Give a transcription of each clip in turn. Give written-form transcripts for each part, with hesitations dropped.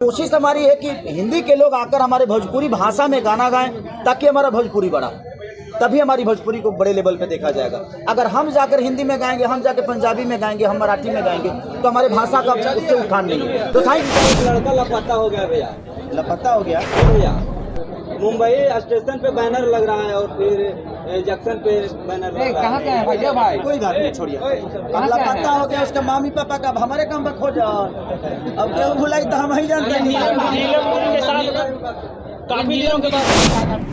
कोशिश हमारी है कि हिंदी के लोग आकर हमारे भोजपुरी भाषा में गाना गाएं ताकि हमारा भोजपुरी बढ़ा, तभी हमारी भोजपुरी को बड़े लेवल पे देखा जाएगा। अगर हम जाकर हिंदी में गाएंगे, हम जाकर पंजाबी में गाएंगे, हम मराठी में गाएंगे तो हमारे भाषा का उससे उठान नहीं है। तो एक लड़का लापता हो गया भैया। लापता हो गया भैया मुंबई स्टेशन पे बैनर लग रहा है और फिर जंक्शन पे बैनर लग रहा कहाँ से है भैया भाई? कोई बात नहीं, छोड़िए। अब लापता हो गया उसका मम्मी पापा का, हमारे काम पर खोज। अब क्यों भुलाई तो हम ही जानते हैं।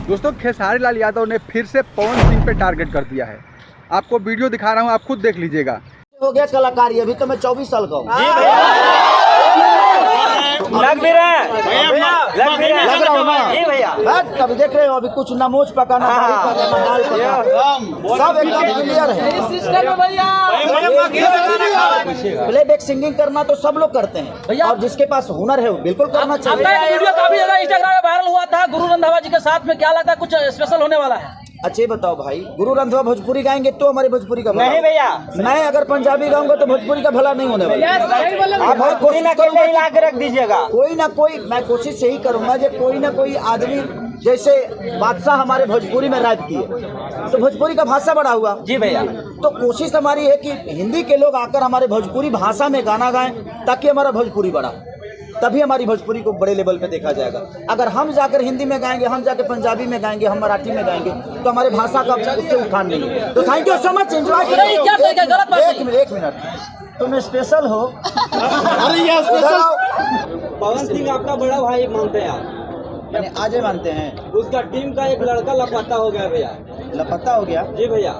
दोस्तों, खेसारी लाल यादव ने फिर से पवन सिंह पे टारगेट कर दिया है। आपको वीडियो दिखा रहा हूँ, आप खुद देख लीजिएगा। हो गया कलाकारी, अभी तो मैं 24 साल का हूँ। लग भी रहा है, लग रहा हूँ ना। तब देख रहे हो, अभी कुछ ना मोच पका ना दाल पका, सब एकदम क्लियर है। प्लेबैक सिंगिंग करना तो सब लोग करते हैं और जिसके पास हुनर है वो बिल्कुल करना चाहिए। आपका वीडियो काफी ज्यादा इंस्टाग्राम में वायरल हुआ था गुरु रंधावा जी के साथ में, क्या लगता है कुछ स्पेशल होने वाला है? अच्छा ये बताओ भाई, गुरु रंधावा भोजपुरी गाएंगे तो हमारी भोजपुरी का भला नहीं भैया, मैं अगर पंजाबी गाऊंगा तो भोजपुरी का भला नहीं होने वाला। आप भाई कोशिश हिला के रख दीजिएगा। कोई ना कोई, मैं कोशिश यही करूंगा जो कोई ना कोई आदमी, जैसे बादशाह हमारे भोजपुरी में रैप किए तो भोजपुरी का भाषा बढ़ा हुआ। जी भैया, तो कोशिश हमारी है कि हिंदी के लोग आकर हमारे भोजपुरी भाषा में गाना गाएं ताकि हमारा भोजपुरी बढ़ा, तभी हमारी भोजपुरी को बड़े लेवल पे देखा जाएगा। अगर हम जाकर हिंदी में गाएंगे, हम जाकर पंजाबी में गाएंगे, हम मराठी में गाएंगे तो हमारे भाषा का उससे उठान नहीं है। तो thank you so much, enjoy करें। एक मिनट, तुम स्पेशल हो। अरे ये स्पेशल। पवन सिंह आपका बड़ा भाई मानते हैं आप? मैंने आज मानते हैं। उसका टीम का एक लड़का लापता हो गया भैया। लापता हो गया? जी भैया,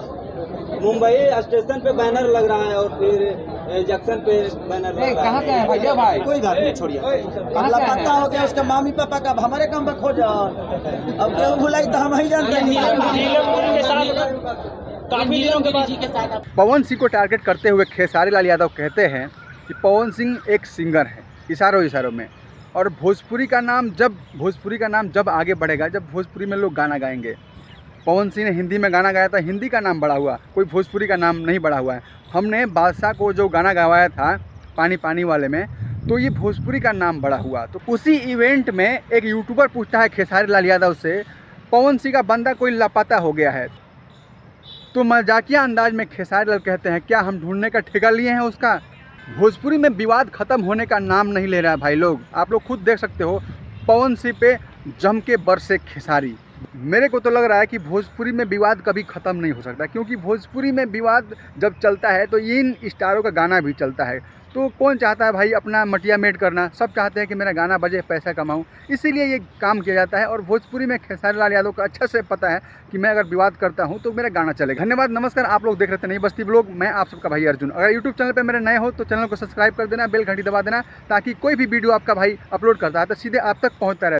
मुंबई स्टेशन पे बैनर लग रहा है और फिर जंक्शन पे बैनर लग रहा कहाँ से है भैया भाई? कोई बात नहीं, छोड़िए। अब लापता हो गया उसका मम्मी पापा का, हमारे काम पर खोज। अब क्यों भुलाई तो हम ही जानते हैं। काफी दिनों के बाद पवन सिंह को टारगेट करते हुए खेसारी लाल यादव कहते हैं कि पवन सिंह एक सिंगर है, इशारों में, और भोजपुरी का नाम जब आगे बढ़ेगा, जब भोजपुरी में लोग गाना गाएंगे। पवन सिंह ने हिंदी में गाना गाया था, हिंदी का नाम बढ़ा हुआ, कोई भोजपुरी का नाम नहीं बढ़ा हुआ है। हमने बादशाह को जो गाना गवाया था पानी पानी वाले में, तो ये भोजपुरी का नाम बढ़ा हुआ। तो उसी इवेंट में एक यूट्यूबर पूछता है खेसारी लाल यादव से, पवन सिंह का बंदा कोई लापता हो गया है। तो मजाकिया अंदाज में खेसारी लाल कहते हैं, क्या हम ढूंढने का ठेका लिए हैं उसका? भोजपुरी में विवाद ख़त्म होने का नाम नहीं ले रहा है भाई लोग। आप लोग खुद देख सकते हो, पवन सिंह पे जम के बरसे खेसारी। मेरे को तो लग रहा है कि भोजपुरी में विवाद कभी ख़त्म नहीं हो सकता, क्योंकि भोजपुरी में विवाद जब चलता है तो इन स्टारों का गाना भी चलता है। तो कौन चाहता है भाई अपना मटिया मेट करना? सब चाहते हैं कि मेरा गाना बजे, पैसा कमाऊं, इसीलिए ये काम किया जाता है। और भोजपुरी में खेसारी लाल यादव को अच्छा से पता है कि मैं अगर विवाद करता हूं तो मेरा गाना चलेगा। धन्यवाद, नमस्कार। आप लोग देख रहे थे नहीं बस्ती ब्लॉग, मैं आप सबका भाई अर्जुन। अगर यूट्यूब चैनल पर मेरे नए हो तो चैनल को सब्सक्राइब कर देना, बेल घंटी दबा देना, ताकि कोई भी वीडियो आपका भाई अपलोड करता है तो सीधे आप तक पहुँचता रहे।